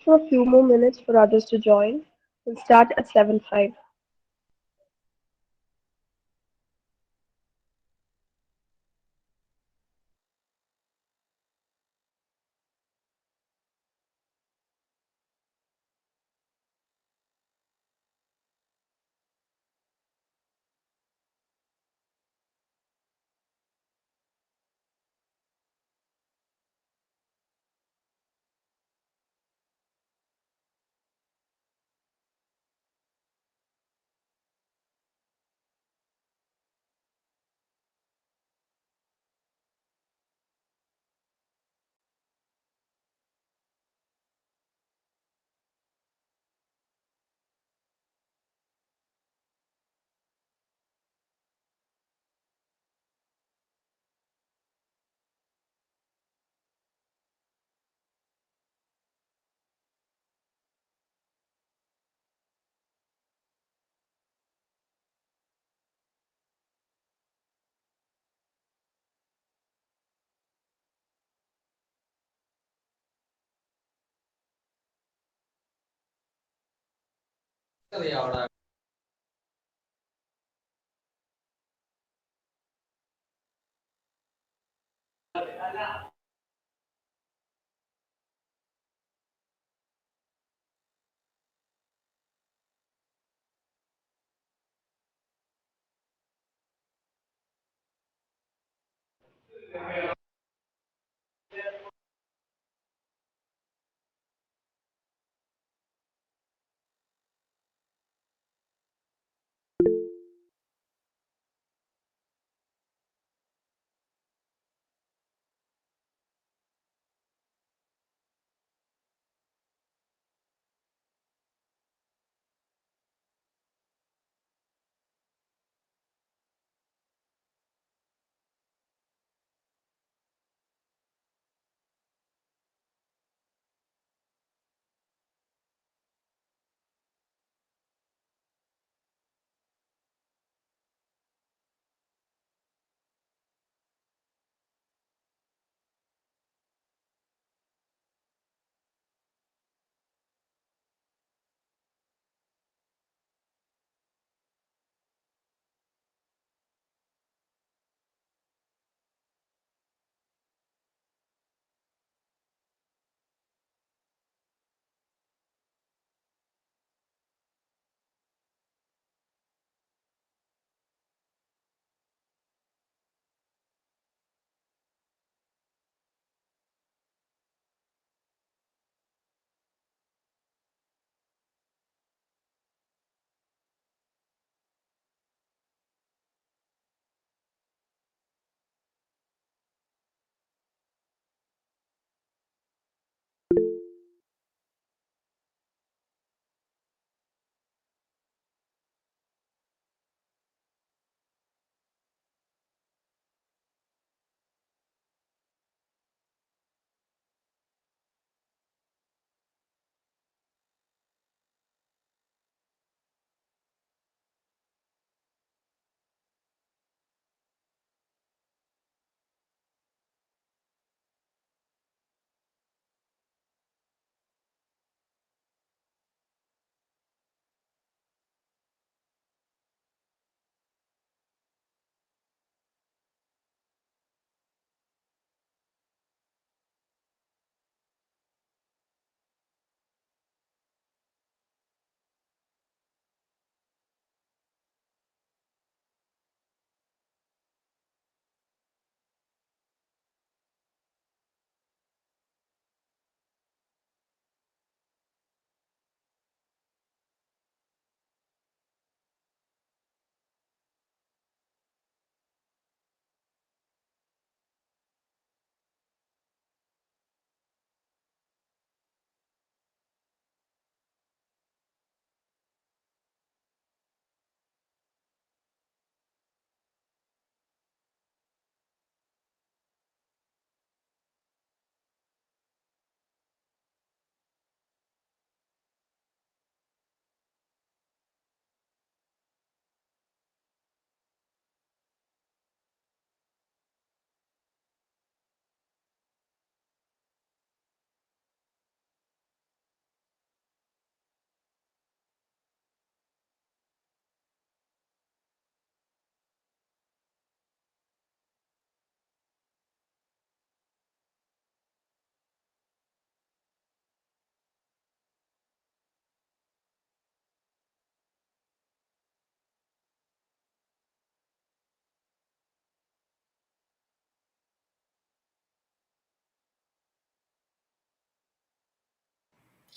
for a few more minutes for others to join. We'll start at 7:05.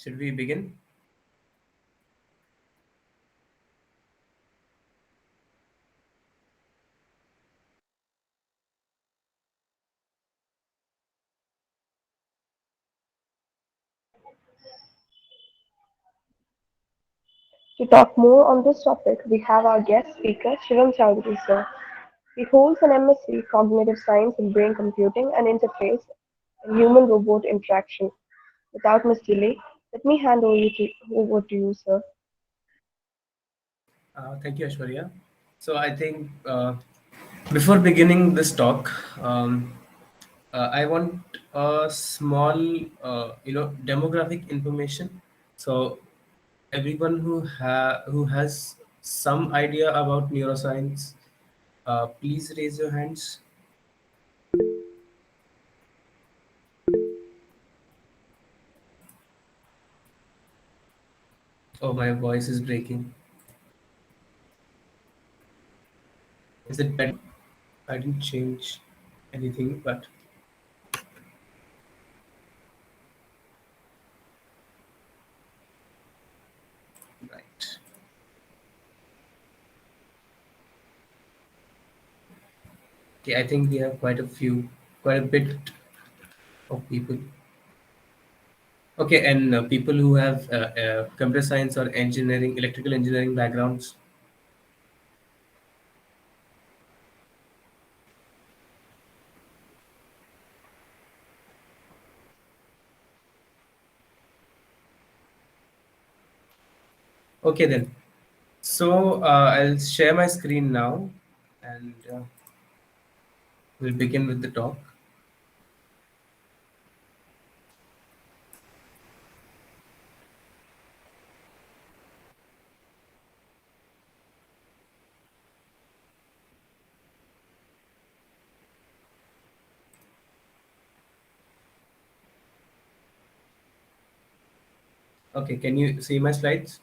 Should we begin? To talk more on this topic, we have our guest speaker, Shivam Chowdhury sir. He holds an MSc Cognitive Science in Brain Computing and Interface and Human-Robot Interaction. Without much delay, let me hand over to you, sir. Thank you, Ashwarya. So I think before beginning this talk, I want a small, demographic information. So everyone who has some idea about neuroscience, please raise your hands. Oh, my voice is breaking. Is it better now? I didn't change anything, but right. Okay, I think we have quite a bit of people. Okay, and people who have computer science or engineering, electrical engineering backgrounds. Okay, then. So I'll share my screen now, and we'll begin with the talk. Okay, can you see my slides?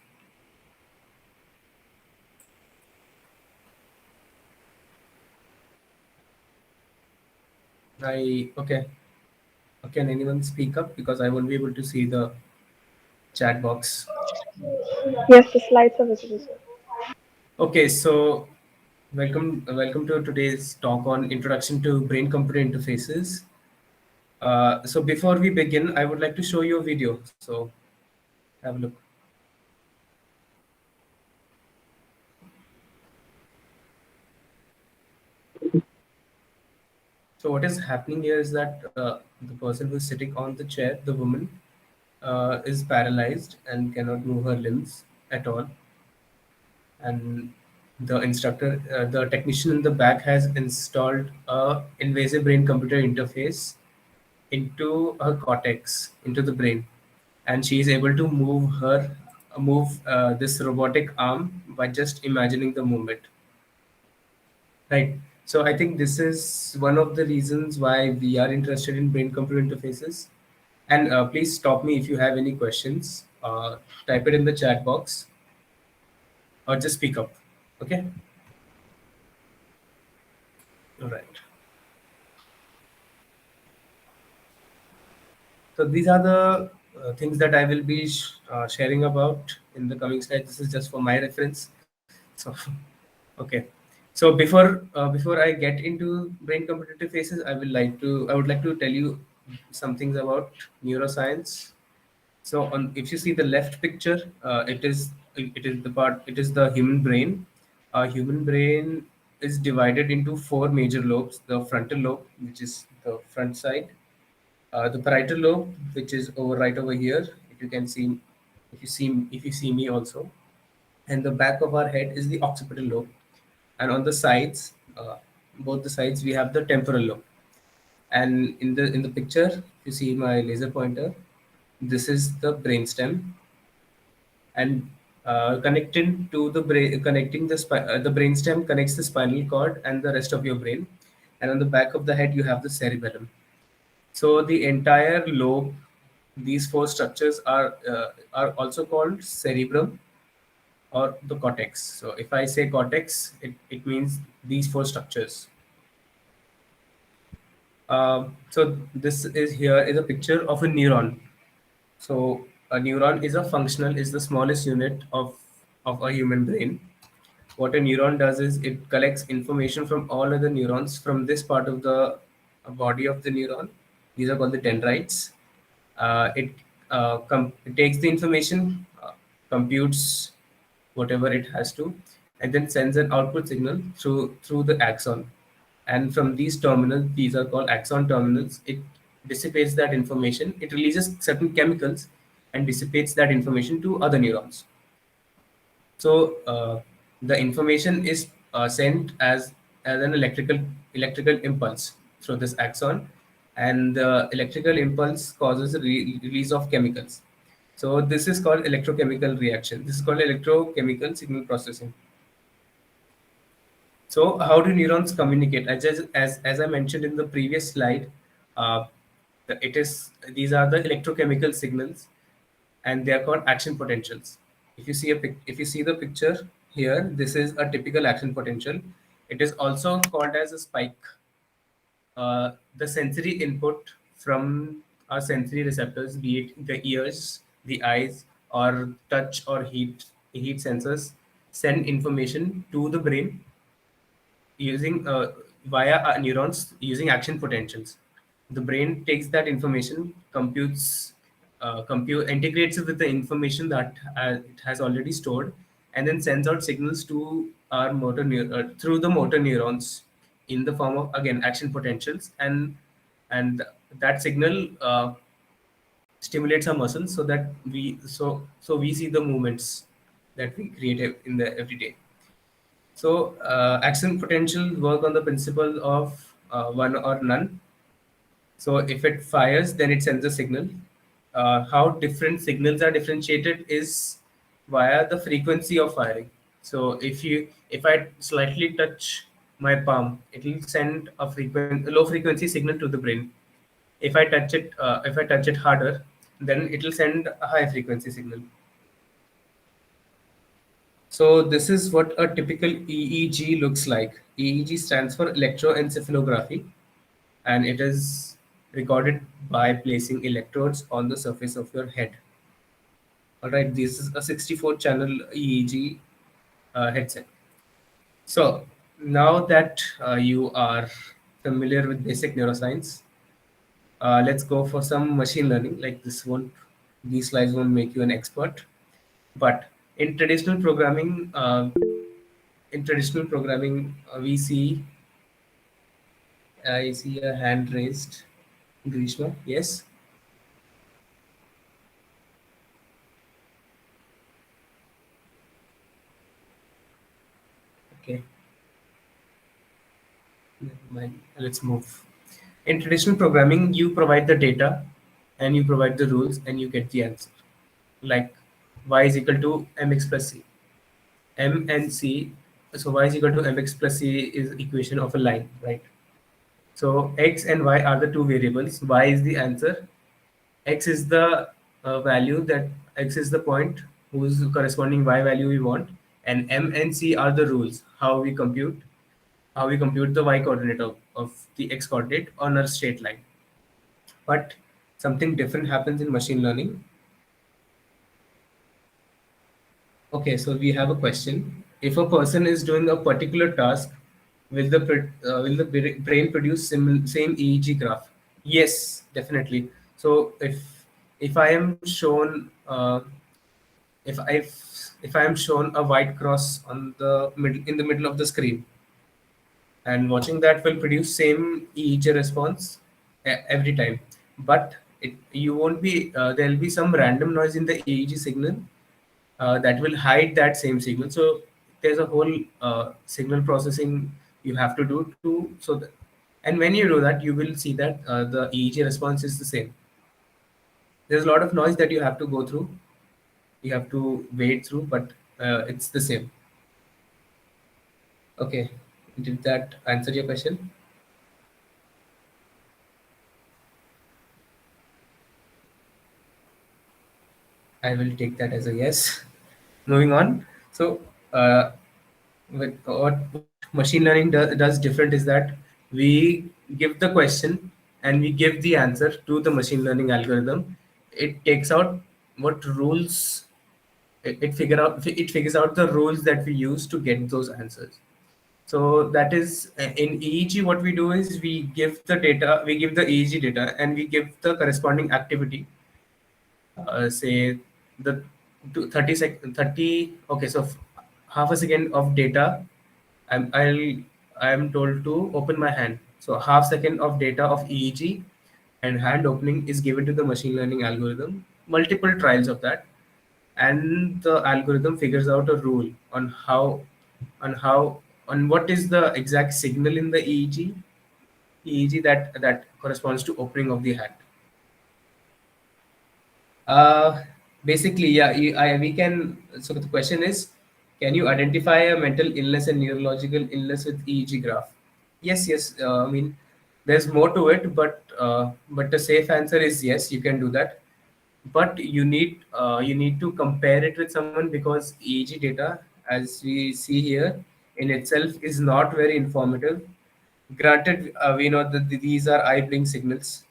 I okay. Can anyone speak up because I won't be able to see the chat box. Yes, the slides are visible, sir. Okay, so welcome to today's talk on introduction to brain-computer interfaces. So before we begin, I would like to show you a video. So have a look. So what is happening here is that the person who's sitting on the chair, the woman, is paralyzed and cannot move her limbs at all. And the technician in the back has installed a invasive brain-computer interface into her cortex, into the brain, and she is able to move this robotic arm by just imagining the movement. Right. So I think this is one of the reasons why we are interested in brain-computer interfaces. And please stop me if you have any questions. Type it in the chat box or just speak up. Okay. All right. So these are the things that I will be sharing about in the coming slides. This is just for my reference. So, okay. So before I get into brain computer interfaces, I would like to tell you some things about neuroscience. So on if you see the left picture, it is the human brain. Our human brain is divided into four major lobes: the frontal lobe, which is the front side, the parietal lobe, which is right over here. If you can see, if you see me also, and the back of our head is the occipital lobe, and on the sides, both the sides, we have the temporal lobe. And in the picture, if you see my laser pointer, this is the brainstem, and connecting to the brain, the brainstem connects the spinal cord and the rest of your brain, and on the back of the head you have the cerebellum. So the entire lobe, these four structures are also called cerebrum or the cortex. So if I say cortex, it means these four structures. So this is here is a picture of a neuron. So A neuron is a functional, is the smallest unit of a human brain. What a neuron does is it collects information from all other neurons from this part of the body of the neuron. These are called the dendrites. It takes the information, computes whatever it has to, and then sends an output signal through the axon. And from these terminals, these are called axon terminals. It dissipates that information. It releases certain chemicals and dissipates that information to other neurons. So the information is sent as an electrical impulse through this axon, and the electrical impulse causes a release of chemicals. So this is called electrochemical reaction. This is called electrochemical signal processing. So how do neurons communicate? As I mentioned in the previous slide, uh, it is these are the electrochemical signals, and they are called action potentials. If you see the picture here, this is a typical action potential. It is also called as a spike. The sensory input from our sensory receptors, be it the ears, the eyes, or touch or heat sensors, send information to the brain using via neurons using action potentials. The brain takes that information, integrates it with the information that it has already stored, and then sends out signals to our through the motor neurons in the form of again action potentials, and that signal stimulates our muscles so that we see the movements that we create in the everyday. So, action potential work on the principle of one or none. So, if it fires, then it sends a signal. How different signals are differentiated is via the frequency of firing. So, if I slightly touch my palm, it will send a low frequency signal to the brain. If I touch it harder, then it will send a high frequency signal. So this is what a typical EEG looks like. EEG stands for electroencephalography, and it is recorded by placing electrodes on the surface of your head. All right, this is a 64 channel EEG headset. So now that you are familiar with basic neuroscience, let's go for some machine learning. These slides won't make you an expert, but in traditional programming, we see I see a hand raised. Grishma, yes. Okay, never mind. Let's move. In traditional programming, you provide the data, and you provide the rules, and you get the answer. Like y is equal to mx plus c. M and c. So y is equal to mx plus c is equation of a line, right? So x and y are the two variables. Y is the answer. X is the value that x is the point whose corresponding y value we want, and m and c are the rules how we compute the y coordinate of the x coordinate on a straight line. But something different happens in machine learning. Okay, so we have a question. If a person is doing a particular task, will the brain produce same EEG graph? Yes, definitely. So if I am shown if I am shown a white cross on the middle in the middle of the screen, and watching that will produce same EEG response every time, but you won't be there'll be some random noise in the EEG signal that will hide that same signal. So there's a whole signal processing you have to do and when you do that, you will see that the EEG response is the same. There's a lot of noise that you have to go through, you have to wade through, but it's the same. Okay, did that answer your question? I will take that as a yes. Moving on. So, what machine learning does different is that we give the question and we give the answer to the machine learning algorithm. It takes out what rules it figures out the rules that we use to get those answers. So that is in EEG. What we do is we give the data, we give the EEG data, and we give the corresponding activity. Say the 30. Okay, so half a second of data. I'm told to open my hand. So half second of data of EEG and hand opening is given to the machine learning algorithm. Multiple trials of that, and the algorithm figures out a rule on how on what is the exact signal in the EEG that corresponds to opening of the hand. Uh, Basically, yeah, we can. So the question is, can you identify a mental illness and neurological illness with EEG graph? Yes, yes. I mean, there's more to it, but the safe answer is yes, you can do that. But you need to compare it with someone, because EEG data, as we see here, in itself is not very informative. Granted, we know that these are eye blink signals,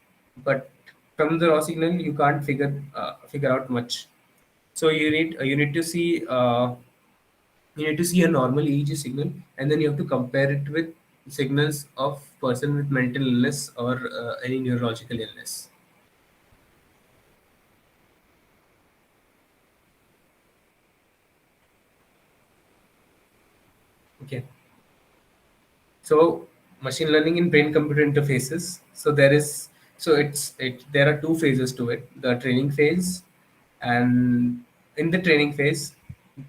but from the raw signal you can't figure out much. So you need to see a normal EEG signal, and then you have to compare it with signals of person with mental illness or any neurological illness. Okay. So machine learning in brain computer interfaces. So there are two phases to it: the training phase, and in the training phase,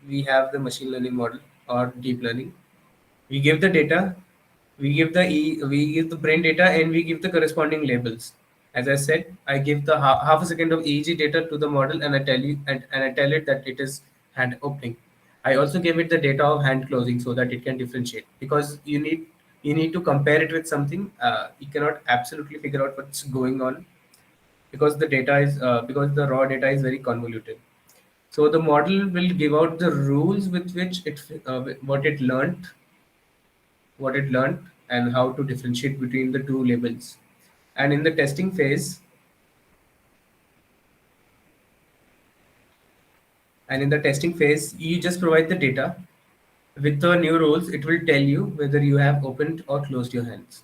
we have the machine learning model or deep learning. We give the data, we give the brain data, and we give the corresponding labels. As I said, I give the half a second of EEG data to the model, and I tell it that it is hand opening. I also give it the data of hand closing so that it can differentiate, because you need to compare it with something. You cannot absolutely figure out what's going on, because the raw data is very convoluted. So the model will give out the rules with which what it learned, and how to differentiate between the two labels. And in the testing phase, you just provide the data with the new rules. It will tell you whether you have opened or closed your hands.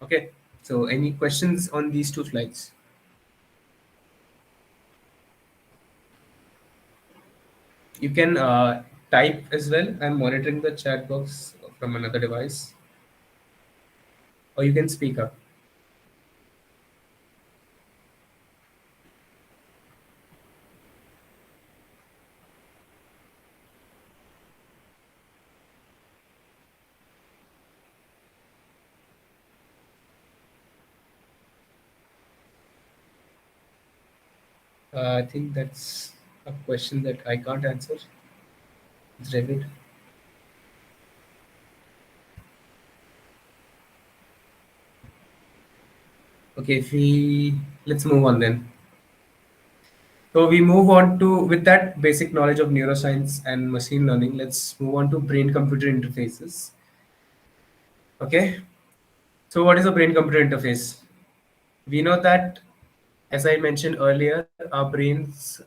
Okay. So any questions on these two slides? You can type as well. I'm monitoring the chat box from another device, or you can speak up. I think that's a question that I can't answer. It's Revit. Okay, if we let's move on then. So we move on to, with that basic knowledge of neuroscience and machine learning, let's move on to brain-computer interfaces. Okay. So what is a brain-computer interface? We know that, as I mentioned earlier, our brains,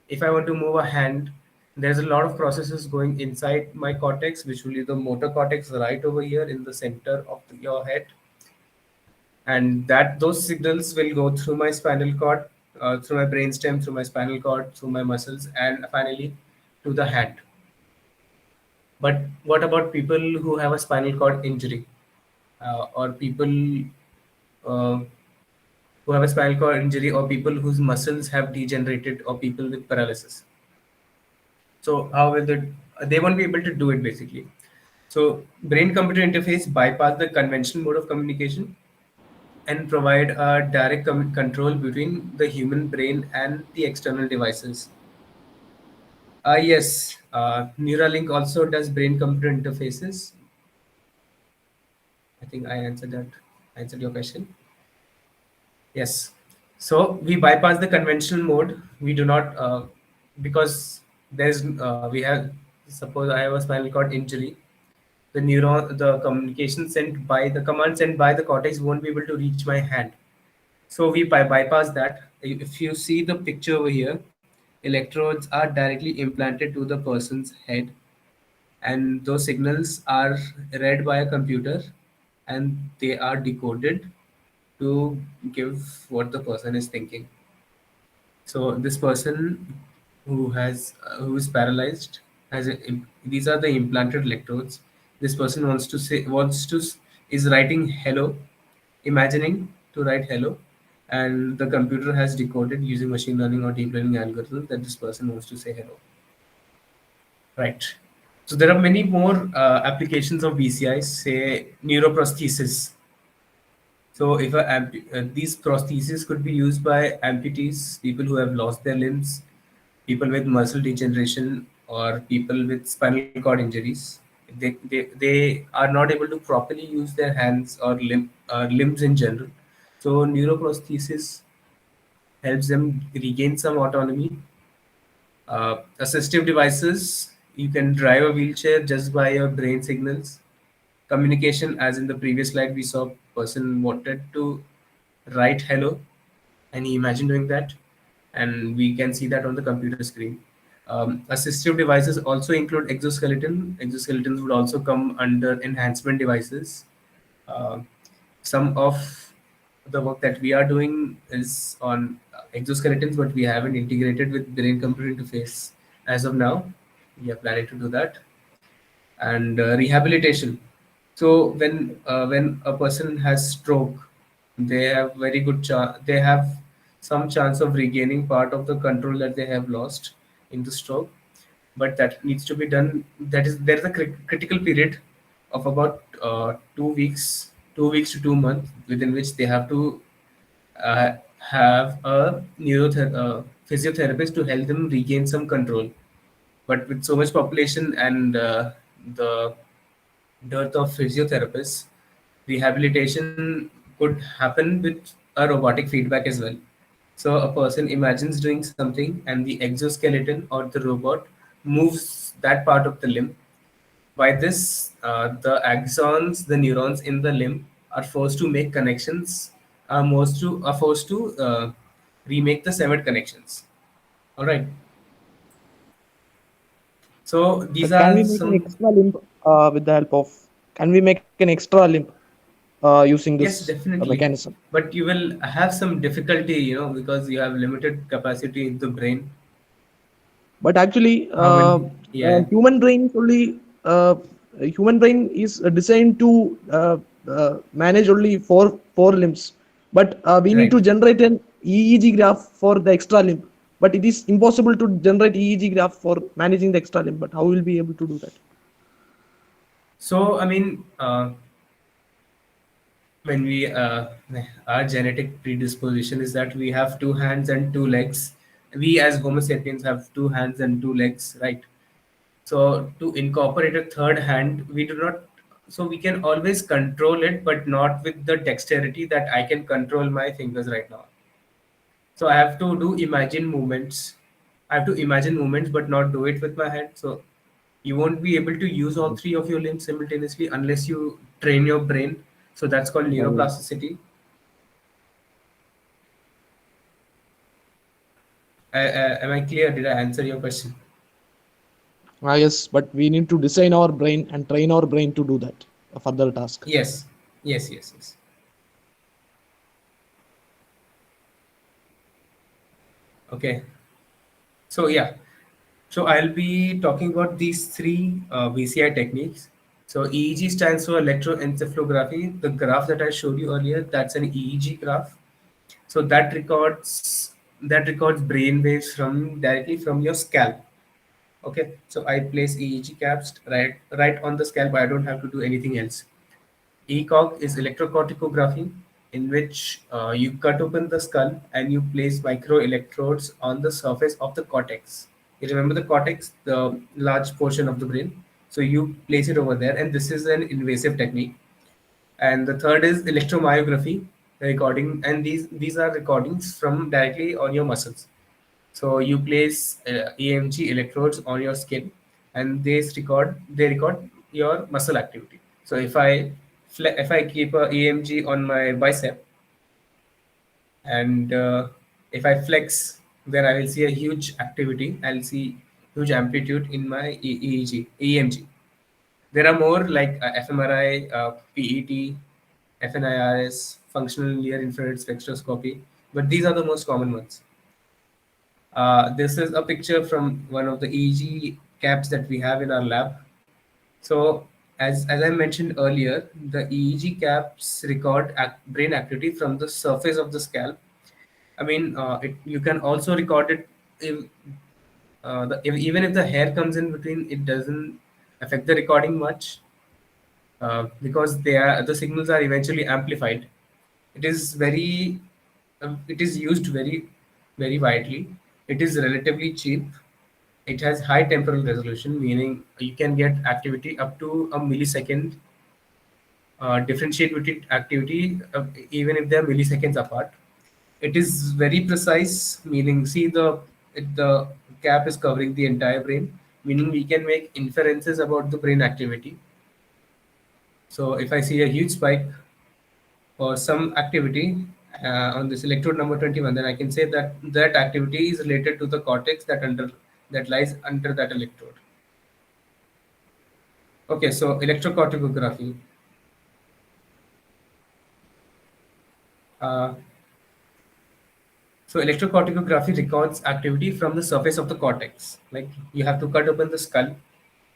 if I want to move a hand, there's a lot of processes going inside my cortex, which will be the motor cortex right over here in the center of your head, and that those signals will go through my spinal cord, through my brainstem, through my spinal cord, through my muscles, and finally to the hand. But what about people who have a spinal cord injury, or people uh, who have a spinal cord injury, or people whose muscles have degenerated, or people with paralysis? So how will they won't be able to do it basically. So brain computer interface bypass the conventional mode of communication and provide a direct control between the human brain and the external devices. Yes, Neuralink also does brain computer interfaces. I think I answered that. I answered your question. Yes. So we bypass the conventional mode. We do not, because we have, suppose I have a spinal cord injury. The communication sent by the command sent by the cortex won't be able to reach my hand. So we bypass that. If you see the picture over here, electrodes are directly implanted to the person's head, and those signals are read by a computer, and they are decoded to give what the person is thinking. So this person who is paralyzed these are the implanted electrodes. This person is writing hello, imagining to write hello, and the computer has decoded using machine learning or deep learning algorithm that this person wants to say hello. Right. So there are many more applications of BCI, say neuroprosthesis. So if these prostheses could be used by amputees, people who have lost their limbs, people with muscle degeneration, or people with spinal cord injuries. They are not able to properly use their hands or limbs in general. So neuroprosthesis helps them regain some autonomy. Assistive devices, you can drive a wheelchair just by your brain signals. Communication, as in the previous slide we saw, person wanted to write hello and he imagined doing that, and we can see that on the computer screen. Assistive devices also include exoskeleton. Exoskeletons would also come under enhancement devices. uh, some of the work that we are doing is on exoskeletons, but we haven't integrated with brain computer interface as of now. We are planning to do that. And rehabilitation. So when a person has stroke, they have they have some chance of regaining part of the control that they have lost in the stroke, but that needs to be done. That is, there is a critical period of about 2 weeks, 2 weeks to 2 months, within which they have to have a physiotherapist to help them regain some control. But with so much population and the dearth of physiotherapists, rehabilitation could happen with a robotic feedback as well. So a person imagines doing something, and the exoskeleton or the robot moves that part of the limb. By this, the axons, the neurons in the limb, are forced to make connections, are forced to remake the severed connections. All right. So these But can are we make an some. extra limb with the help of? Can we make an extra limb using Yes, this definitely. mechanism? But you will have some difficulty, because you have limited capacity in the brain. But actually, How many? Yeah, human brain is only human brain is designed to manage only four limbs. But we need right. to generate an EEG graph for the extra limb. But it is impossible to generate EEG graph for managing the extra limb. But how will we be able to do that? So, I mean, when our genetic predisposition is that we have two hands and two legs. We as Homo sapiens have two hands and two legs, right? So, to incorporate a third hand, we do not. So we can always control it, but not with the dexterity that I can control my fingers right now. So I have to do imagine movements. I have to imagine movements, but not do it with my hand. So you won't be able to use all three of your limbs simultaneously unless you train your brain. So that's called neuroplasticity. Am I clear? Did I answer your question? Yes, but we need to design our brain and train our brain to do that a further task. Yes. Yes. Yes. Yes. Okay. So yeah. So I'll be talking about these three VCI techniques. So EEG stands for electroencephalography. The graph that I showed you earlier, that's an EEG graph. So that records brain waves from directly from your scalp. Okay, so I place EEG caps right on the scalp. I don't have to do anything else. ECOG is electrocorticography, in which you cut open the skull and you place micro electrodes on the surface of the cortex. You remember the cortex, the large portion of the brain. So you place it over there, and this is an invasive technique. And the third is electromyography recording, and these are recordings from directly on your muscles. So you place EMG electrodes on your skin, and they record your muscle activity. So if I keep a EMG on my bicep, and if I flex, where I will see a huge activity. I'll see huge amplitude in my EEG, EMG. There are more like fMRI, PET, FNIRS, functional near infrared spectroscopy, but these are the most common ones. This is a picture from one of the EEG caps that we have in our lab. So, as I mentioned earlier, the EEG caps record brain activity from the surface of the scalp. I mean, you can also record it if, even if the hair comes in between, it doesn't affect the recording much, because the signals are eventually amplified. It is very, it is used very widely. It is relatively cheap. It has high temporal resolution, meaning you can get activity up to a millisecond, differentiate between activity even if they are milliseconds apart. It is very precise, meaning see the cap is covering the entire brain, meaning we can make inferences about the brain activity. So if I see a huge spike or some activity on this electrode number 21, then I can say that that activity is related to the cortex that lies under that electrode. Okay, so electrocorticography. Uh, so electrocorticography records activity from the surface of the cortex. Like you have to cut open the skull,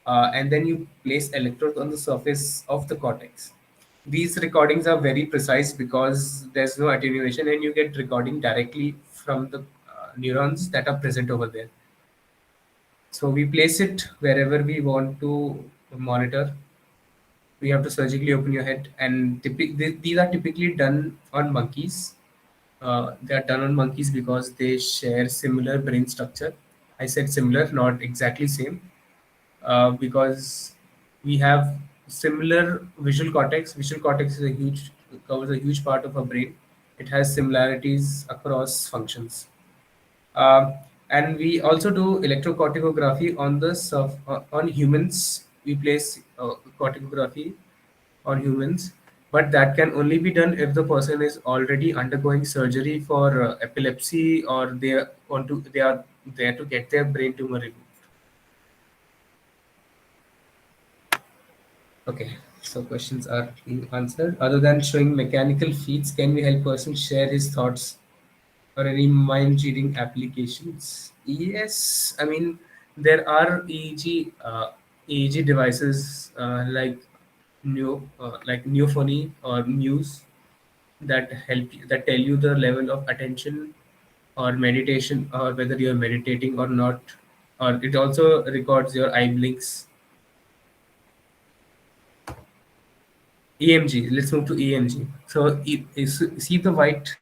and then you place electrodes on the surface of the cortex. These recordings are very precise because there's no attenuation, and you get recording directly from the neurons that are present over there. So we place it wherever we want to monitor. We have to surgically open your head, and these are typically done on monkeys. They are done on monkeys because they share similar brain structure. I said similar, not exactly same, because we have similar visual cortex. Visual cortex is a huge covers a huge part of our brain. It has similarities across functions. Um, and we also do electrocorticography on humans. We place corticography on humans, but that can only be done if the person is already undergoing surgery for epilepsy, or they are there to get their brain tumor removed. Okay, so questions are being answered. Other than showing mechanical feats, can we help person share his thoughts or any mind reading applications? Yes, I mean there are EEG devices like Neophony or Muse that tell you the level of attention or meditation, or whether you're meditating or not. Or it also records your eye blinks. EMG. Let's move to EMG. So see the white EMGs.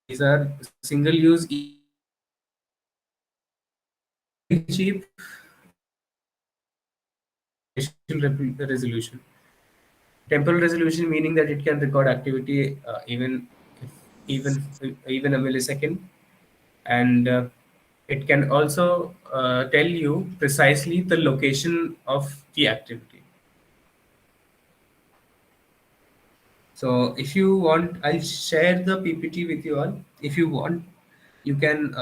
These are single-use EMGs. They are very cheap, and they have spatial resolution. Temporal resolution, meaning that it can record activity if, even even a millisecond, and it can also tell you precisely the location of the activity. So if you want, I'll share the PPT with you all. If you want, you can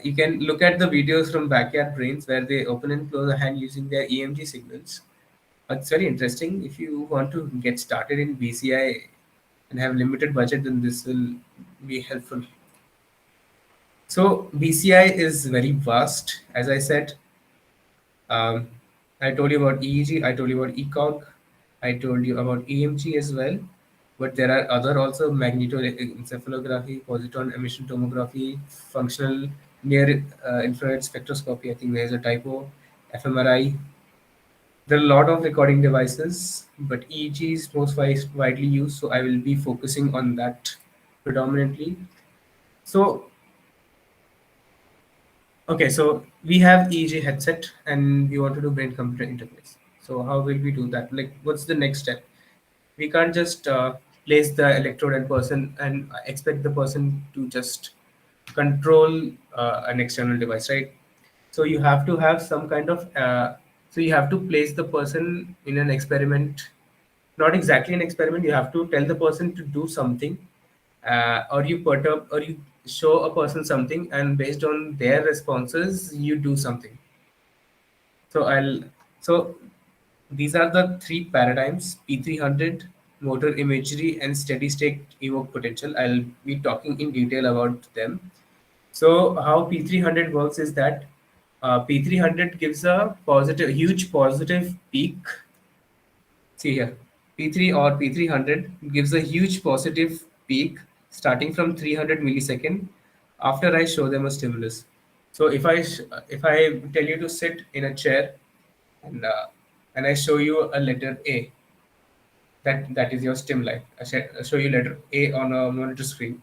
you can look at the videos from Backyard Brains where they open and close a hand using their EMG signals. It's very interesting. If you want to get started in BCI and have limited budget, then this will be helpful. So BCI is very vast. As I said, Um, I told you about EEG, I told you about ECOG, I told you about EMG as well. But there are other also magnetoencephalography, positron emission tomography, functional near infrared spectroscopy. I think there's a typo, fMRI. There are a lot of recording devices, but EEG is most widely used, so I will be focusing on that predominantly. So okay, so we have EEG headset and we want to do brain computer interface. So how will we do that? Like, what's the next step? We can't just place the electrode and person and expect the person to just control an external device, right? So you have to have some kind of so you have to place the person in an experiment, not exactly an experiment. You have to tell the person to do something, or you perturb, or you show a person something, and based on their responses you do something. So I'll so these are the three paradigms: P300, motor imagery, and steady state evoke potential. I'll be talking in detail about them. So how P300 works is that P300 gives a positive, huge positive peak. See here, P3 or P300 gives a huge positive peak starting from 300 millisecond after I show them a stimulus. So if I tell you to sit in a chair and I show you a letter A, that is your stimuli. I show you letter A on a monitor screen.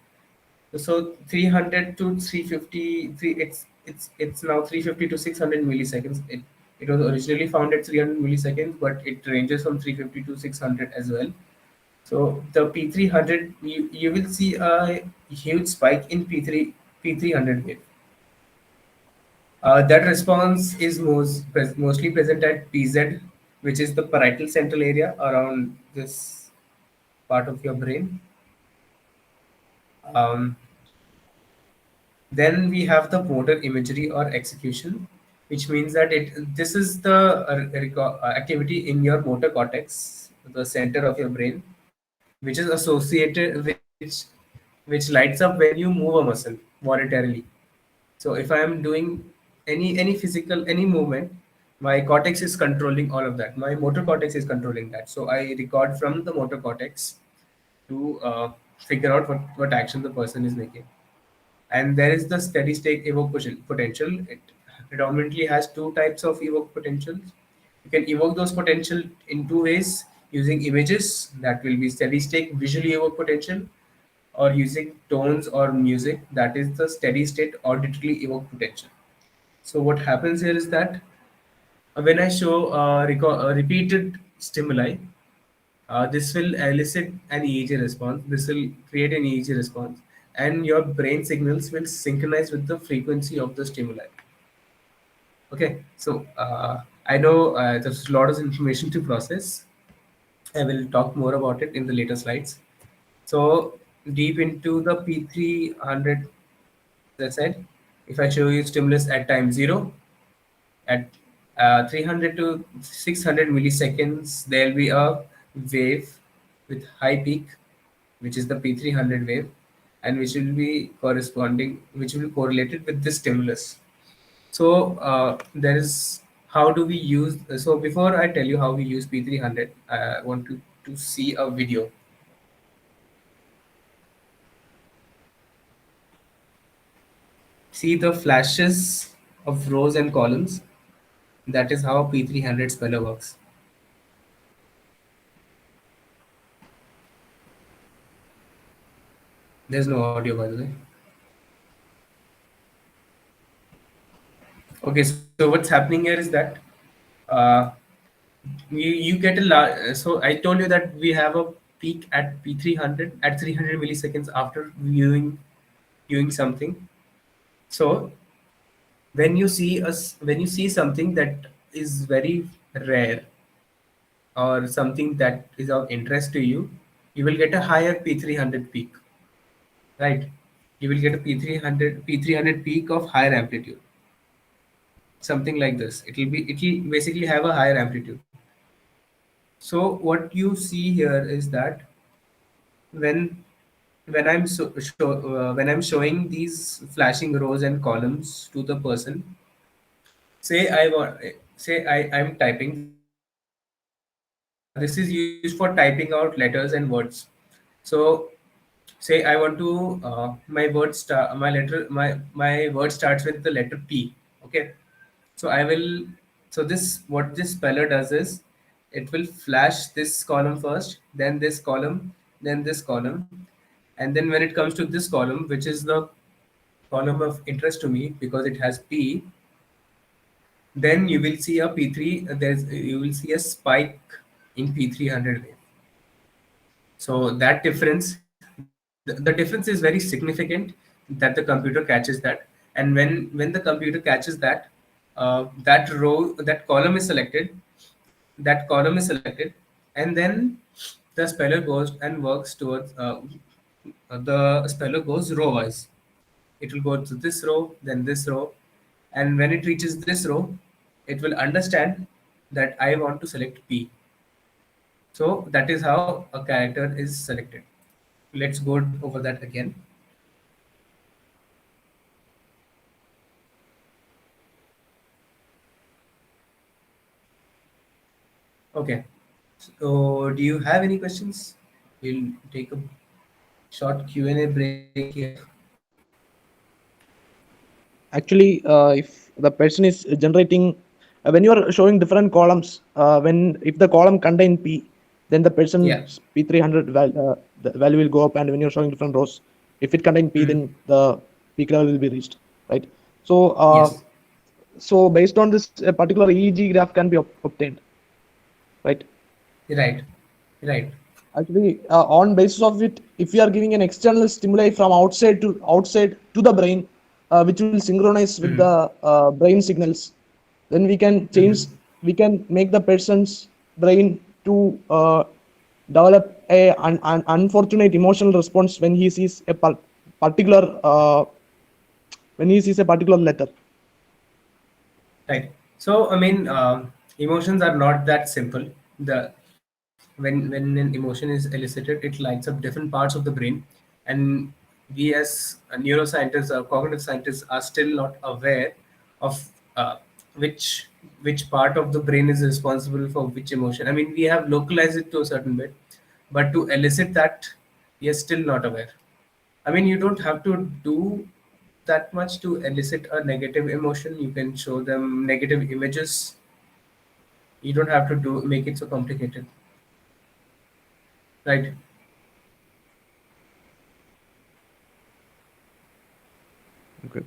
So 300 to 350, it's now 350 to 600 milliseconds. It was originally found at 300 milliseconds, but it ranges from 350 to 600 as well. So the P300, you will see a huge spike in P300 wave. That response is mostly present at PZ, which is the parietal central area around this part of your brain. Um, Then we have the motor imagery or execution, which means that this is the activity in your motor cortex, the center of your brain, which is associated which lights up when you move a muscle voluntarily. So if I am doing any movement, my cortex is controlling all of that. My motor cortex is controlling that. So I record from the motor cortex to figure out what action the person is making. And there is the steady state evoke potential. It predominantly has two types of evoke potentials. You can evoke those potential in two ways: using images, that will be steady state visually evoke potential, or using tones or music, that is the steady state auditory evoke potential. So what happens here is that when I show repeated stimuli, this will elicit an EEG response. This will create an EEG response, and your brain signals will synchronize with the frequency of the stimuli. Okay, so I know there's a lot of information to process. I will talk more about it in the later slides. So deep into the P300, as I said, if I show you stimulus at time zero, at 300 to 600 milliseconds, there will be a wave with high peak, which is the P300 wave, and which will be correlated with this stimulus. So there is how do we use? So before I tell you how we use P300, I want to see a video. See the flashes of rows and columns. That is how P300 speller works. There's no audio, by the way. Okay, so what's happening here is that uh, you get a so I told you that we have a peak at P300 at 300 milliseconds after viewing something. So when you see something that is very rare or something that is of interest to you, you will get a higher P300 peak, right? You will get a P300 peak of higher amplitude, something like this. It'll basically have a higher amplitude. So what you see here is that when when I'm showing these flashing rows and columns to the person, say I want say I'm typing. This is used for typing out letters and words. So say I want to my my word starts with the letter P. Okay, so I will so this what this speller does is it will flash this column first, then this column, then this column, and then when it comes to this column, which is the column of interest to me because it has P, then you will see a P3. There's you will see a spike in P300 wave. So that difference, the difference is very significant that the computer catches that, and when the computer catches that, that column is selected, and then the speller goes and works towards the speller goes row wise. it will go to this row, then this row, and when it reaches this row, it will understand that I want to select P. So that is how a character is selected. Let's go over that again. Okay. So do you have any questions? We'll take a short Q&A break here. Actually, if the person is generating, when you are showing different columns, when if the column contain P, then the Yeah. person's P300 the value will go up, and when you're showing different rows, if it contain P, Mm. then the peak level will be reached, right? So, Yes. so based on this, a particular EEG graph can be obtained, right? Right. Right. Actually, on basis of it, if we are giving an external stimuli from outside to the brain, which will synchronize with Mm. the brain signals, then we can Mm-hmm. change. We can make the person's brain to develop an unfortunate emotional response when he sees a particular letter. Right. So, I mean, emotions are not that simple. The when an emotion is elicited, it lights up different parts of the brain, and we as neuroscientists or cognitive scientists are still not aware of which which part of the brain is responsible for which emotion. I mean, we have localized it to a certain bit, but to elicit that, we are still not aware. I mean, you don't have to do that much to elicit a negative emotion. You can show them negative images. You don't have to do make it so complicated, right? Okay.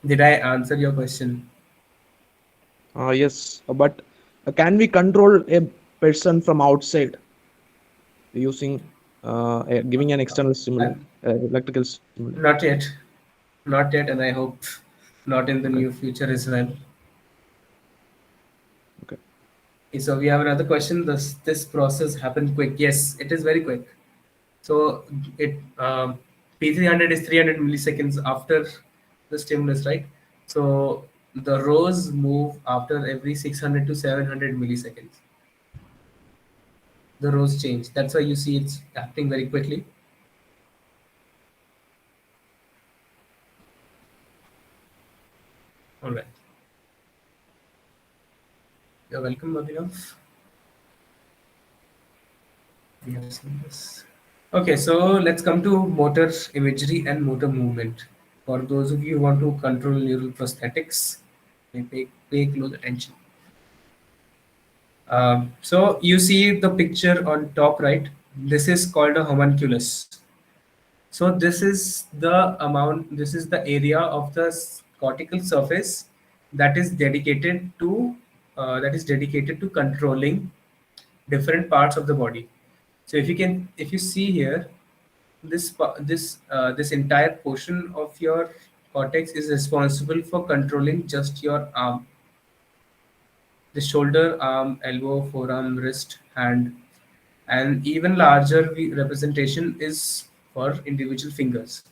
Did I answer your question? Yes, but can we control a person from outside using giving an external stimuli, I, electrical stimuli? not yet, not yet, and I hope not in the Okay. near future as well. Okay. Okay, so we have another question. This process happened quick? Yes, it is very quick. So it P300 is 300 milliseconds after the stimulus, right? So the rows move after every 600 to 700 milliseconds. The rows change. That's why you see it's happening very quickly. All right. You're welcome, Abhinav. We have seen this. Okay, so let's come to motor imagery and motor movement. For those of you who want to control neural prosthetics, pay close attention. So you see the picture on top right. This is called a homunculus. So this is the amount. This is the area of the cortical surface that is dedicated to controlling different parts of the body. So if you see here, this entire portion of your cortex is responsible for controlling just your arm, the shoulder, arm, elbow, forearm, wrist, hand, and even larger representation is for individual fingers.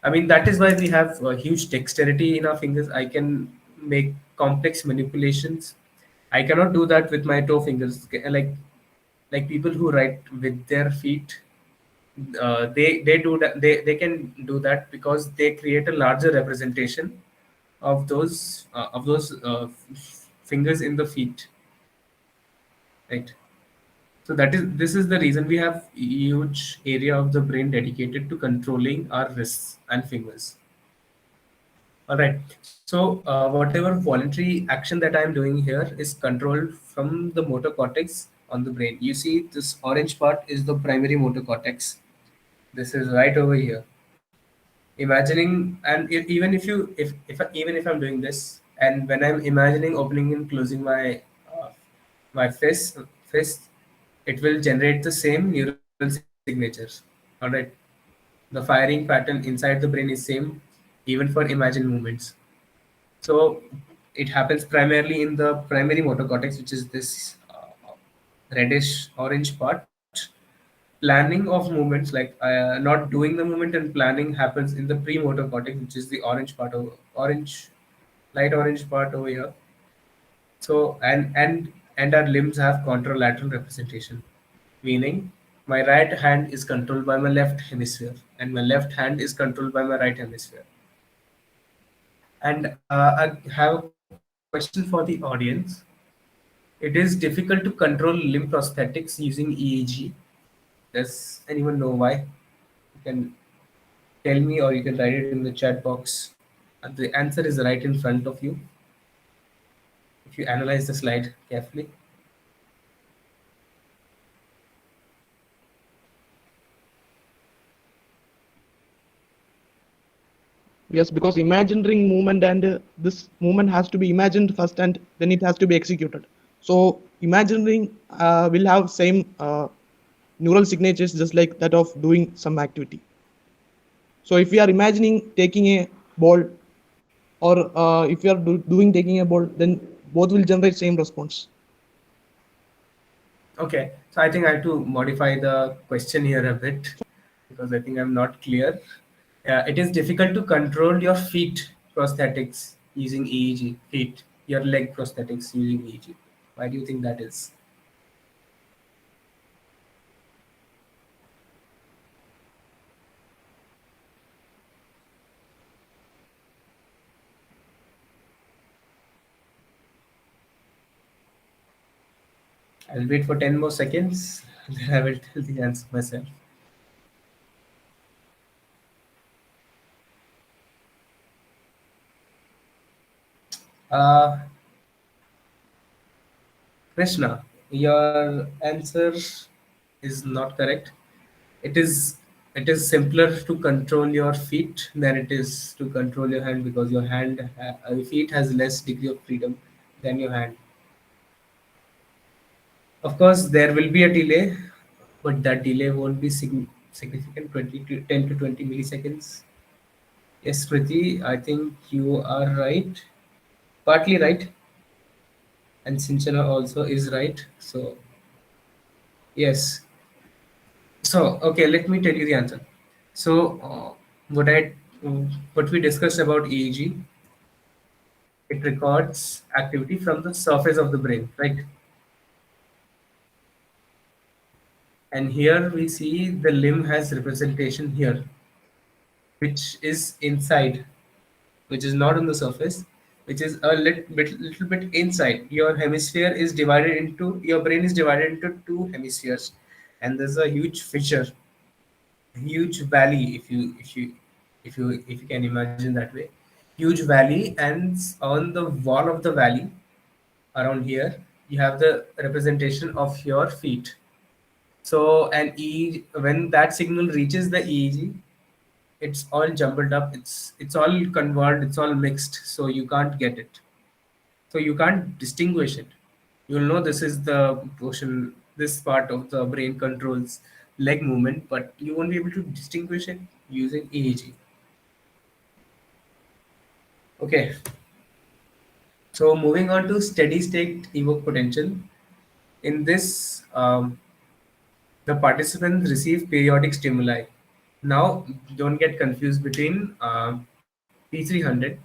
I mean, that is why we have huge dexterity in our fingers. I can make complex manipulations. I cannot do that with my toe fingers. Like people who write with their feet, they do that. They can do that because they create a larger representation of those fingers in the feet, right? So that is this is the reason we have huge area of the brain dedicated to controlling our wrists and fingers. All right. So whatever voluntary action that I'm doing here is controlled from the motor cortex on the brain. You see, this orange part is the primary motor cortex. This is right over here. Imagining, and even even if I'm doing this, and when I'm imagining opening and closing uh, my fist, it will generate the same neural signatures. All right. The firing pattern inside the brain is same, even for imagined movements. So it happens primarily in the primary motor cortex, which is this reddish orange part. Like planning of movements, like not doing the movement and planning, happens in the premotor cortex, which is the orange part of orange, light orange part over here. So and our limbs have contralateral representation, meaning my right hand is controlled by my left hemisphere, and my left hand is controlled by my right hemisphere. And I have a question for the audience. It is difficult to control limb prosthetics using EEG. Does anyone know why? You can tell me, or you can write it in the chat box. The answer is right in front of you if you analyze the slide carefully. Yes, because imagining movement and this movement has to be imagined first and then it has to be executed. So imagining will have same neural signatures just like that of doing some activity. So if we are imagining taking a ball or if you are doing taking a ball, then both will generate same response. Okay, so I think I have to modify the question here a bit because I think I'm not clear. It is difficult to control your feet prosthetics using EEG. Feet, your leg prosthetics using EEG. Why do you think that is? I'll wait for 10 more seconds, then I will tell the answer myself. Uh, Krishna, your answer is not correct. It is it is simpler to control your feet than it is to control your hand, because your feet has less degree of freedom than your hand. Of course, there will be a delay, but that delay won't be significant, 20 to 10 to 20 milliseconds. Yes, Kriti, I think you are right, partly right, and Sinchana also is right. So yes. So okay, let me tell you the answer. So what I what we discussed about EEG, it records activity from the surface of the brain, right? And here we see the limb has representation here, which is inside, which is not on the surface, which is a little bit inside. Your hemisphere is divided into your brain is divided into two hemispheres, and there's a huge fissure, a huge valley, if you can imagine that way, huge valley, and on the wall of the valley around here you have the representation of your feet. So when that signal reaches the EEG, it's all jumbled up, it's all converged, it's all mixed, so you can't get it, so you can't distinguish it. You'll know this is the portion, this part of the brain controls leg movement, but you won't be able to distinguish it using EEG. Okay, so moving on to steady state evoke potential. In this, the participants receive periodic stimuli. Now, don't get confused between P300,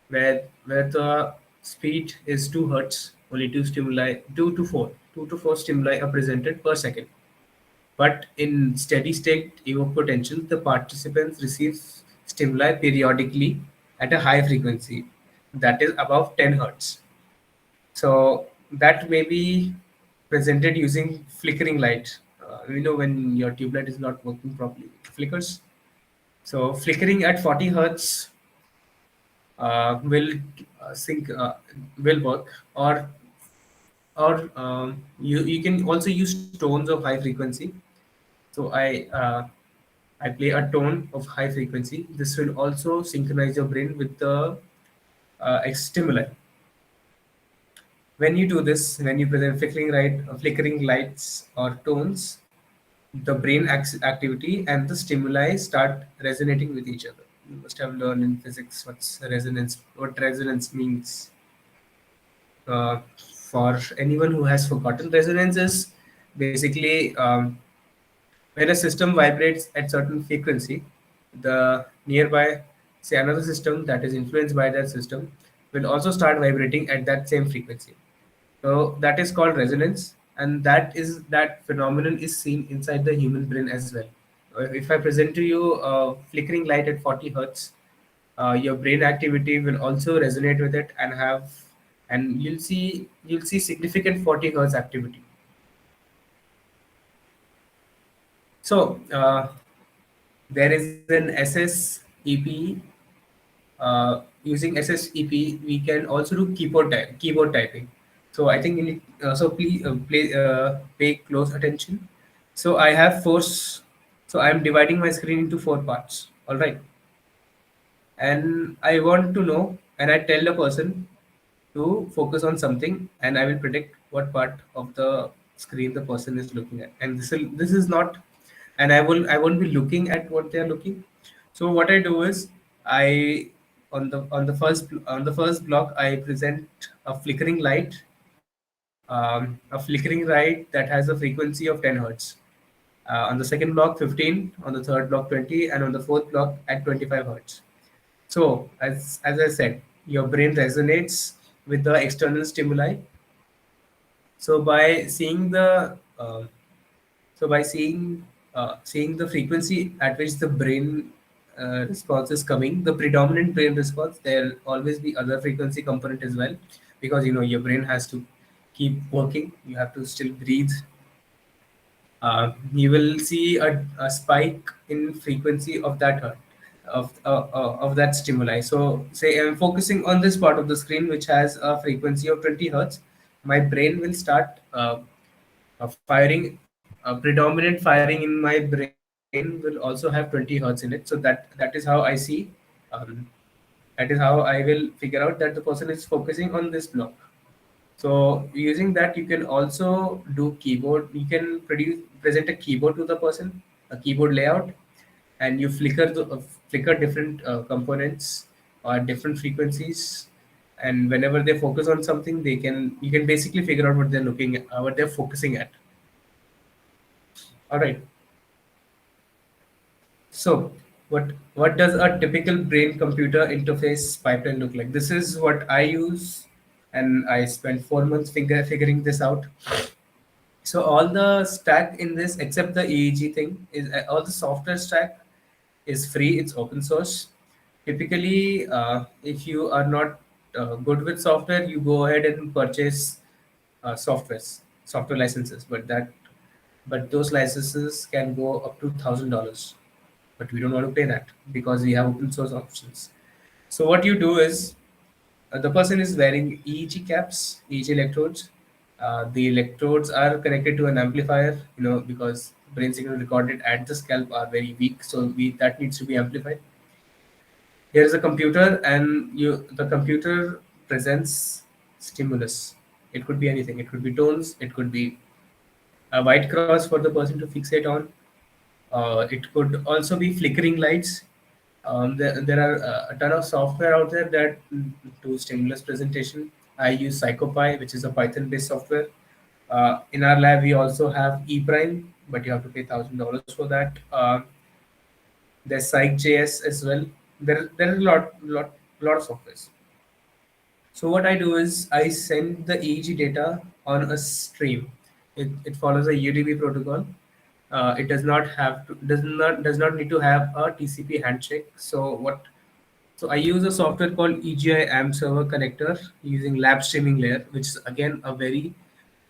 where the speed is 2 hertz, only two stimuli, 2 to 4 stimuli are presented per second. But in steady state evoke potential, the participants receive stimuli periodically at a high frequency, that is above 10 hertz. So that may be presented using flickering light. When your tube light is not working properly, it flickers. So flickering at 40 hertz will sync will work, or you can also use tones of high frequency. So I play a tone of high frequency. This will also synchronize your brain with the stimuli. When you do this, when you present flickering lights or tones, the brain activity and the stimuli start resonating with each other. You must have learned in physics what resonance means. For anyone who has forgotten, resonance is basically When a system vibrates at certain frequency, the nearby, say another system that is influenced by that system, will also start vibrating at that same frequency. So that is called resonance, and that phenomenon is seen inside the human brain as well. If I present to you a flickering light at 40 hertz, your brain activity will also resonate with it and you'll see significant 40 hertz activity. So there is an SSEP. Using SSEP, we can also do keyboard typing. So I think you need, so please pay close attention. So I have four. So I am dividing my screen into four parts. All right, and I want to know, and I tell the person to focus on something, and I will predict what part of the screen the person is looking at. And this is not, and I won't be looking at what they are looking. So what I do is I on the first block I present a flickering light, a flickering light that has a frequency of 10 hertz. On the second block 15, on the third block 20, and on the fourth block at 25 hertz. So, as I said, your brain resonates with the external stimuli. So, by seeing seeing the frequency at which the brain response is coming, the predominant brain response, there'll always be other frequency component as well, because your brain has to keep working. You have to still breathe. You will see a spike in frequency of that hurt, of that stimuli. So, say I'm focusing on this part of the screen which has a frequency of 20 hertz. My brain will start firing. Predominant firing in my brain will also have 20 hertz in it. So that is how I see. Um, that is how I will figure out that the person is focusing on this block. So using that, you can also do keyboard. You can present a keyboard to the person, a keyboard layout, and you flicker different components or different frequencies. And whenever they focus on something, you can basically figure out what they're looking at, what they're focusing at. All right. So what does a typical brain computer interface pipeline look like? This is what I use, and I spent 4 months figuring this out. So all the stack in this, except the EEG thing, is all the software stack is free. It's open source. Typically, if you are not good with software, you go ahead and purchase software licenses. But those licenses can go up to $1,000. But we don't want to pay that because we have open source options. So what you do is the person is wearing EEG caps, EEG electrodes. The electrodes are connected to an amplifier, because brain signal recorded at the scalp are very weak, so that needs to be amplified. Here is a computer, and the computer presents stimulus. It could be anything. It could be tones. It could be a white cross for the person to fixate on. It could also be flickering lights. There are a ton of software out there that do stimulus presentation. I use PsychoPy, which is a Python-based software. In our lab, we also have ePrime, but you have to pay $1,000 for that. There's PsychJS as well. There are a lot of softwares. So what I do is I send the EEG data on a stream. It follows a UDP protocol. It does not need to have a TCP handshake. So I use a software called EGI AMP server connector using lab streaming layer, which is again a very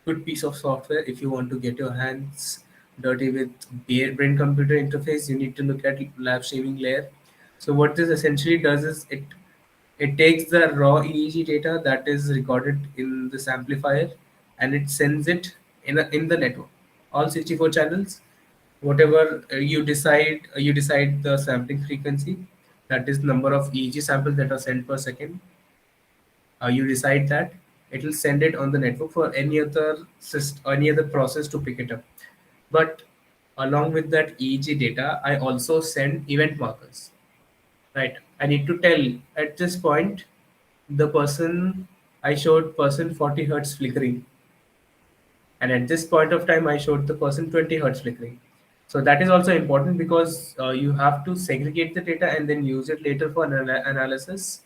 good piece of software. If you want to get your hands dirty with brain computer interface, you need to look at lab streaming layer. So what this essentially does is it takes the raw EEG data that is recorded in this amplifier, and it sends it in the network, all 64 channels. Whatever you decide the sampling frequency, that is number of EEG samples that are sent per second. You decide that it will send it on the network for any other process to pick it up. But along with that EEG data, I also send event markers. Right. I need to tell at this point the person I showed person 40 hertz flickering, and at this point of time I showed the person 20 hertz flickering. So that is also important because you have to segregate the data and then use it later for analysis.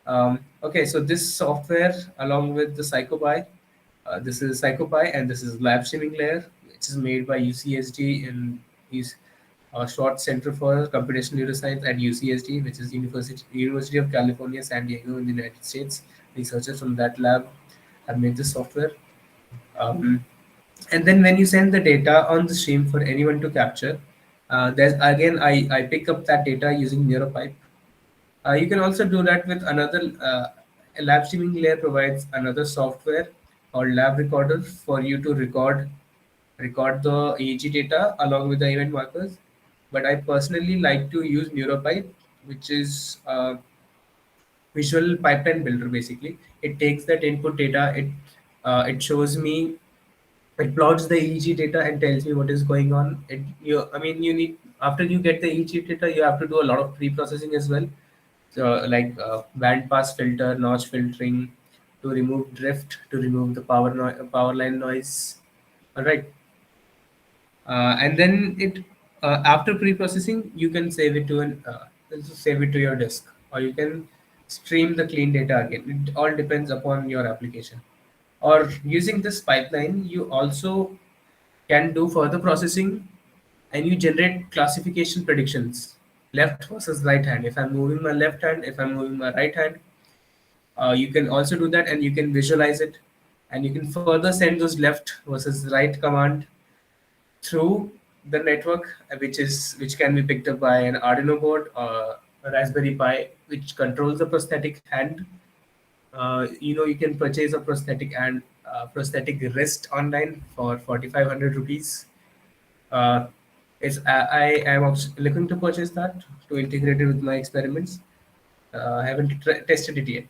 Okay, so this software along with the PsychoPy, this is PsychoPy and this is lab streaming layer, which is made by UCSD in is short Center for Computational Neuroscience at UCSD, which is University of California, San Diego in the United States. Researchers from that lab have made this software. Um, and then when you send the data on the stream for anyone to capture, there's again I pick up that data using NeuroPipe. You can also do that with another a lab streaming layer provides another software called Lab Recorder for you to record the EEG data along with the event markers. But I personally like to use NeuroPipe, which is visual pipeline builder. Basically, it takes that input data, it shows me, it plots the EEG data and tells me what is going on. I mean, you need, after you get the EEG data, you have to do a lot of pre-processing as well, so like band pass filter, notch filtering, to remove drift, to remove the power line noise. All right, and then it after pre-processing, you can save it to save it to your disk, or you can stream the clean data again. It all depends upon your application. Or using this pipeline, you also can do further processing and you generate classification predictions, left versus right hand. If I'm moving my left hand, if I'm moving my right hand, you can also do that and you can visualize it, and you can further send those left versus right command through the network, which can be picked up by an Arduino board or a Raspberry Pi, which controls the prosthetic hand. You can purchase a prosthetic wrist online for 4,500 rupees. Uh, I am looking to purchase that to integrate it with my experiments. I haven't tested it yet.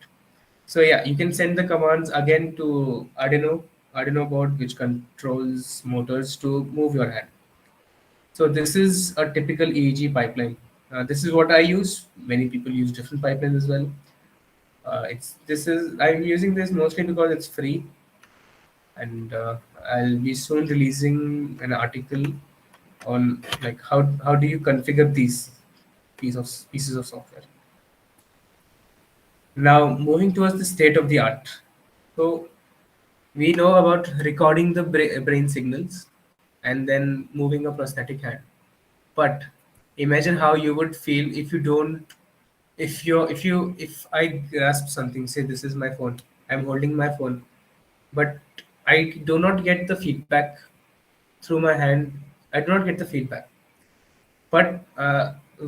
So yeah, you can send the commands again to Arduino board, which controls motors to move your hand. So this is a typical EEG pipeline. This is what I use. Many people use different pipelines as well. I'm using this mostly because it's free, and I'll be soon releasing an article on like how do you configure these pieces of software. Now moving towards the state of the art. So we know about recording the brain signals and then moving a prosthetic hand. But imagine how you would feel if you don't, if I grasp something, say this is my phone, I'm holding my phone, but I do not get the feedback through my hand. I do not get the feedback. But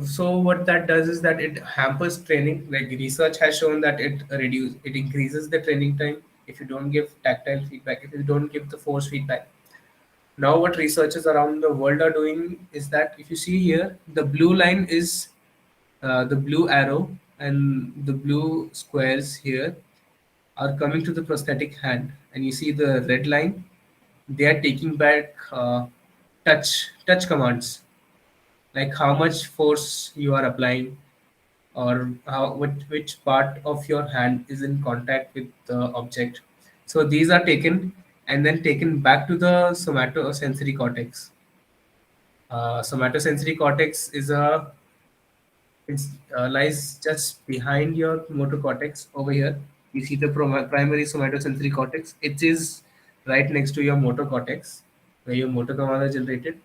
so what that does is that it hampers training. Like research has shown that it increases the training time if you don't give tactile feedback, if you don't give the force feedback. Now, what researchers around the world are doing is that if you see here, the blue line is the blue arrow, and the blue squares here are coming to the prosthetic hand, and you see the red line. They are taking back touch commands, like how much force you are applying, or which part of your hand is in contact with the object. So these are taken and then taken back to the somatosensory cortex. Somatosensory cortex is a it lies just behind your motor cortex over here. You see the primary somatosensory cortex. It is right next to your motor cortex, where your motor commands are generated.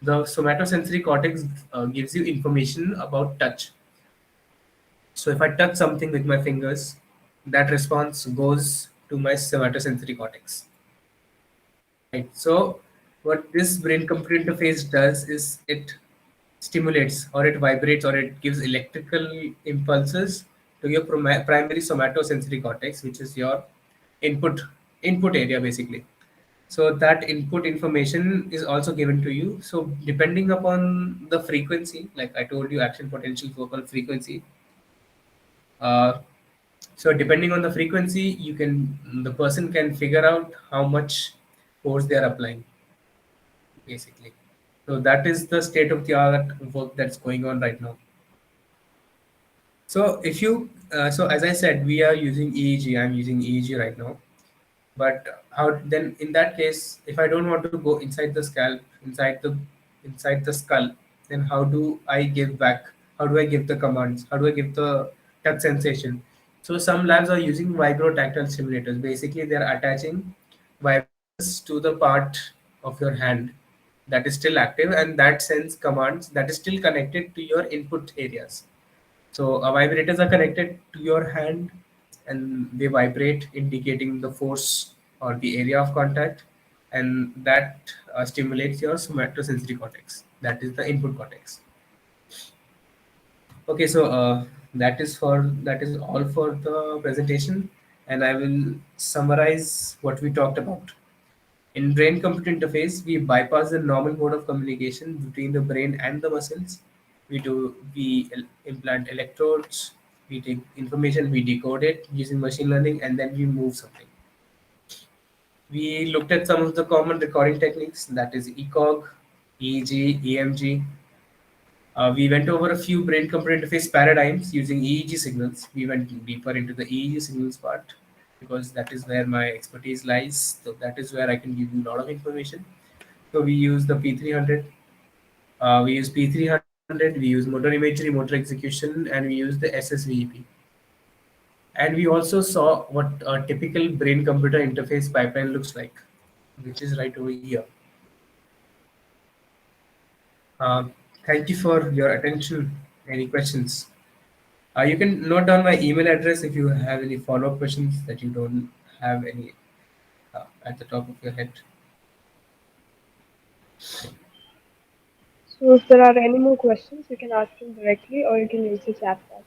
The somatosensory cortex gives you information about touch. So if I touch something with my fingers, that response goes to my somatosensory cortex. Right. So what this brain-computer interface does is it stimulates, or it vibrates, or it gives electrical impulses to your primary somatosensory cortex, which is your input input area basically. So that input information is also given to you. So depending upon the frequency, like I told you, action potential focal frequency. Uh, so depending on the frequency, the person can figure out how much force they are applying, basically. So that is the state of the art work that's going on right now. So if you, so as I said, we are using EEG. I'm using EEG right now. But how then? In that case, if I don't want to go inside the scalp, inside the skull, then how do I give back? How do I give the commands? How do I give the touch sensation? So some labs are using vibrotactile stimulators. Basically, they're attaching vibrators to the part of your hand that is still active, and that sends commands that is still connected to your input areas. So vibrators are connected to your hand and they vibrate, indicating the force or the area of contact, and that stimulates your somatosensory cortex. That is the input cortex. Okay, so that is all for the presentation, and I will summarize what we talked about. In brain-computer interface, we bypass the normal mode of communication between the brain and the muscles. We implant electrodes, we take information, we decode it using machine learning, and then we move something. We looked at some of the common recording techniques, that is ECOG, EEG, EMG. We went over a few brain-computer interface paradigms using EEG signals. We went deeper into the EEG signals part because that is where my expertise lies. So that is where I can give you a lot of information. So we use the P300, we use P300, we use motor imagery, motor execution, and we use the SSVEP. And we also saw what a typical brain-computer interface pipeline looks like, which is right over here. Uh, Thank you for your attention. Any questions? You can note down my email address if you have any follow-up questions that you don't have any at the top of your head. So if there are any more questions, you can ask him directly or you can use the chat box.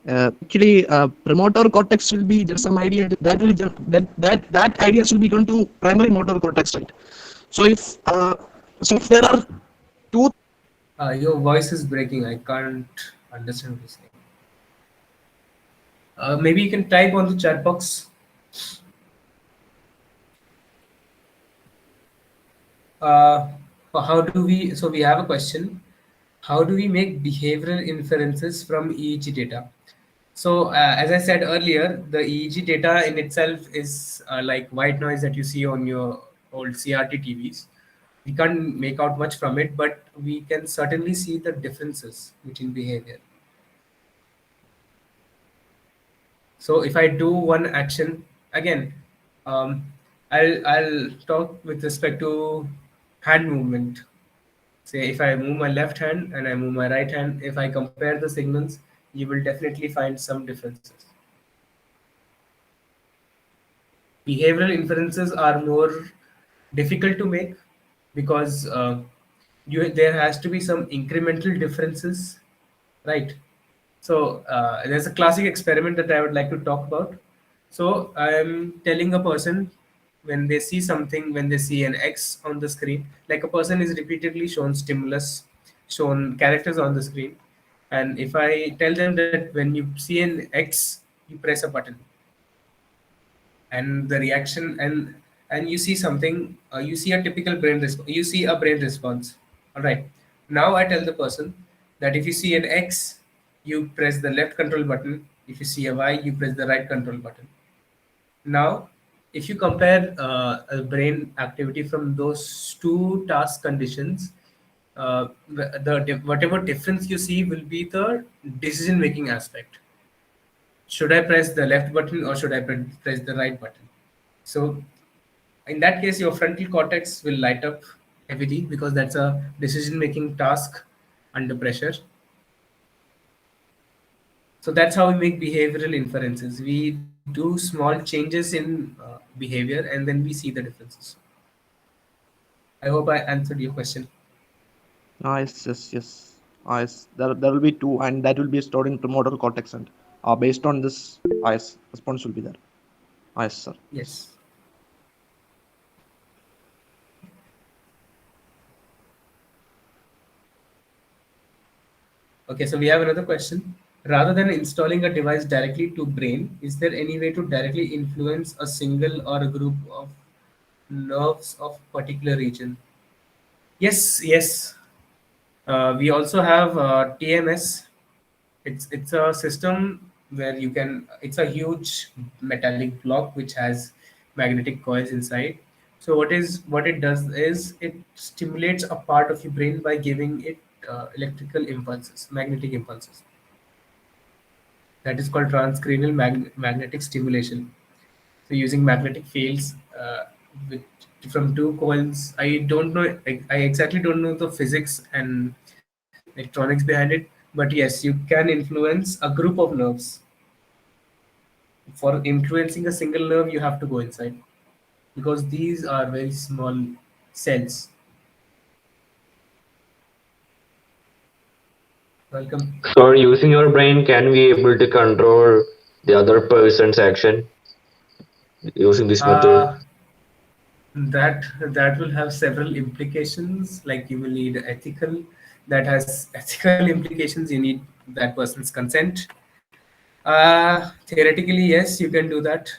Actually, premotor cortex will be just some idea that will that ideas will be going to primary motor cortex, right? So if there are two. Your voice is breaking. I can't understand what you're saying. Maybe you can type on the chat box. Uh, how do we? So we have a question. How do we make behavioral inferences from EEG data? So as I said earlier, the EEG data in itself is like white noise that you see on your old CRT TVs. We can't make out much from it, but we can certainly see the differences between behavior. So if I do one action again, um, I'll talk with respect to hand movement. Say if I move my left hand and I move my right hand, if I compare the signals, you will definitely find some differences. Behavioral inferences are more difficult to make because there has to be some incremental differences, right? So there's a classic experiment that I would like to talk about. So I'm telling a person when they see something, when they see an X on the screen, like a person is repeatedly shown stimulus, shown characters on the screen. And if I tell them that when you see an X, you press a button, and the reaction and you see something, you see a typical brain response, you see a brain response. All right. Now I tell the person that if you see an X, you press the left control button. If you see a Y, you press the right control button. Now, if you compare a brain activity from those two task conditions, whatever difference you see will be the decision making aspect. Should I press the left button or should I press the right button? So in that case, your frontal cortex will light up heavily because that's a decision making task under pressure. So that's how we make behavioral inferences. We do small changes in behavior and then we see the differences. I hope I answered your question. Yes. There will be two, and that will be stored in premotor cortex, and based on this, yes, response will be there. Yes, sir. Yes. Yes. Okay, so we have another question. Rather than installing a device directly to brain, is there any way to directly influence a single or a group of nerves of particular region? Yes. We also have TMS. It's a system. where you can. It's a huge metallic block which has magnetic coils inside. So what it does is it stimulates a part of your brain by giving it electrical impulses, magnetic impulses. That is called transcranial magnetic stimulation. So using magnetic fields with from two coils. I don't know. I exactly don't know the physics and electronics behind it. But yes, you can influence a group of nerves. For influencing a single nerve, you have to go inside because these are very small cells. Welcome. So using your brain, can we able to control the other person's action using this method? Uh, that will have several implications. Like you will need ethical. That has ethical implications. You need that person's consent. Theoretically, yes, you can do that.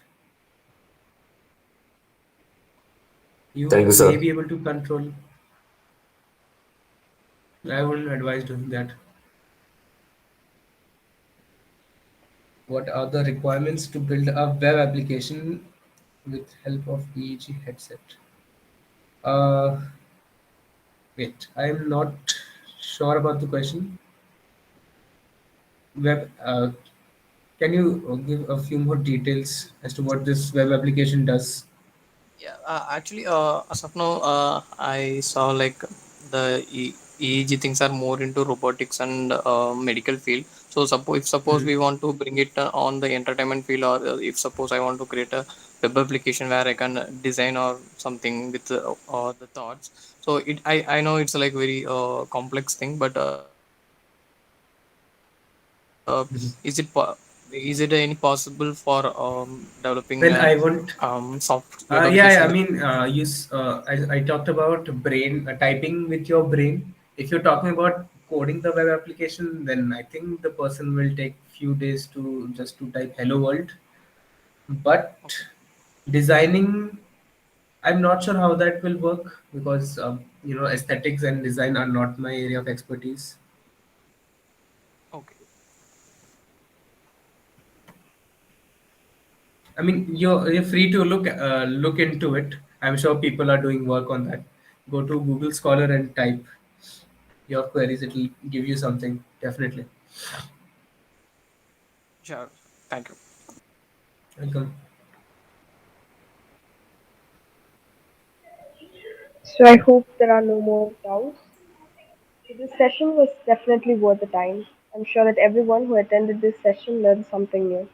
Thank You you, may sir. be able to control. I wouldn't advise doing that. What are the requirements to build a web application with help of EEG headset? Uh, Wait, I am not sure about the question. Web, can you give a few more details as to what this web application does? Yeah, actually, as of now, I saw like EEG things are more into robotics and medical field. So suppose Mhm. we want to bring it on the entertainment field, or if suppose I want to create a web application where I can design or something with the thoughts. So I know it's like very complex thing, but Mhm. is it any possible for developing Well, a I won't. web Yeah, I application? mean, I talked about brain typing with your brain. If you're talking about coding the web application, then I think the person will take few days to just to type "Hello World." But Okay. designing, I'm not sure how that will work because aesthetics and design are not my area of expertise. Okay. I mean, you're free to look into it. I'm sure people are doing work on that. Go to Google Scholar and type your queries. It'll give you something definitely. Sure. Thank you. Welcome. So I hope there are no more doubts. So this session was definitely worth the time. I'm sure that everyone who attended this session learned something new.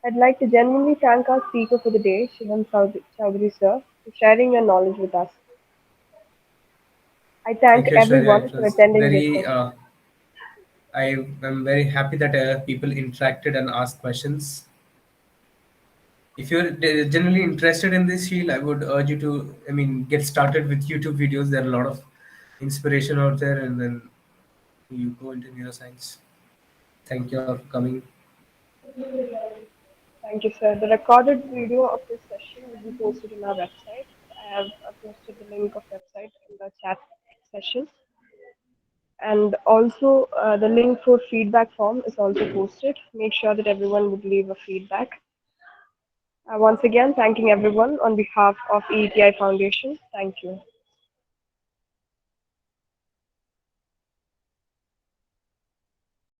I'd like to genuinely thank our speaker for the day, Shivam Chowdhury sir, for sharing your knowledge with us. I thank Thank you, Aishwarya. everyone It for was attending this very. session. I am very happy that people interacted and asked questions. If you're generally interested in this field, I would urge you to, I mean, get started with YouTube videos. There are a lot of inspiration out there, and then you go into neuroscience. Thank you all for coming. Thank you, sir. The recorded video of this session will be posted on our website. I have posted the link of website in the chat session. And also, the link for feedback form is also posted. Make sure that everyone would leave a feedback. Once again, thanking everyone on behalf of EETI Foundation. Thank you.